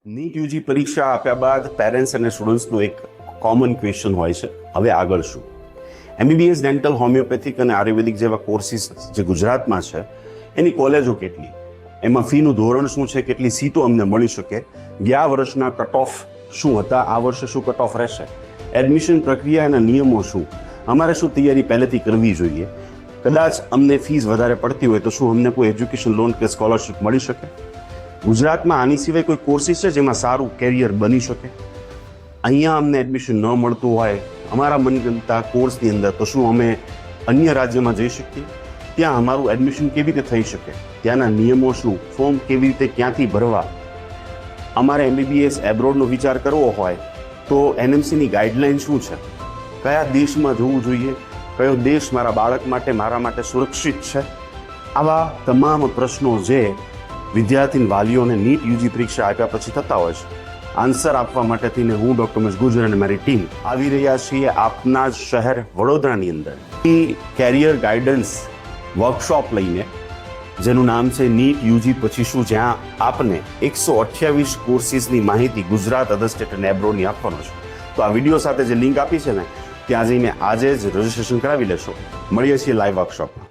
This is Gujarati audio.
નીટ યુજી પરીક્ષા આપ્યા બાદ પેરેન્ટ્સ અને સ્ટુડન્ટ્સનું એક કોમન ક્વેશ્ચન હોય છે, હવે આગળ શું? એમબીબીએસ, ડેન્ટલ, હોમિયોપેથિક અને આયુર્વેદિક જેવા કોર્સિસ જે ગુજરાતમાં છે એની કોલેજો કેટલી, એમાં ફીનું ધોરણ શું છે, કેટલી સીટો અમને મળી શકે, ગયા વર્ષના કટ ઓફ શું હતા, આ વર્ષે શું કટ ઓફ રહેશે, એડમિશન પ્રક્રિયા એના નિયમો શું, અમારે શું તૈયારી પહેલેથી કરવી જોઈએ, કદાચ અમને ફીસ વધારે પડતી હોય તો શું અમને કોઈ એજ્યુકેશન લોન કે સ્કોલરશિપ મળી શકે, ગુજરાતમાં આની સિવાય કોઈ કોર્સિસ છે જેમાં સારું કેરિયર બની શકે, અહીંયા અમને એડમિશન ન મળતું હોય અમારા મનગમતા કોર્સની અંદર તો શું અમે અન્ય રાજ્યમાં જઈ શકીએ, ત્યાં અમારું એડમિશન કેવી રીતે થઈ શકે, ત્યાંના નિયમો શું, ફોર્મ કેવી રીતે ક્યાંથી ભરવા, અમારે એમબીબીએસ એબ્રોડનો વિચાર કરવો હોય તો એનએમસીની ગાઈડલાઇન શું છે, કયા દેશમાં જવું જોઈએ, કયો દેશ મારા બાળક માટે મારા માટે સુરક્ષિત છે, આવા તમામ પ્રશ્નો જે વિદ્યાર્થી વાલીઓને નીટ યુજી પરીક્ષા આપ્યા પછી થતા હોય છે, આન્સર આપવા માટે થઈને હું ડૉક્ટર ઉમેશ ગુર્જર અને મારી ટીમ આવી રહ્યા છીએ આપના જ શહેર વડોદરાની અંદર કેરિયર ગાઈડન્સ વર્કશોપ લઈને, જેનું નામ છે નીટ યુજી પછી શું, જ્યાં આપને 128 કોર્સિસની માહિતી ગુજરાત, અધર સ્ટેટ અને એબ્રોડની આપવાનો છે. તો આ વિડીયો સાથે જે લિંક આપી છે ને ત્યાં જઈને આજે જ રજીસ્ટ્રેશન કરાવી લેશો. મળીએ છીએ લાઈવ વર્કશોપમાં.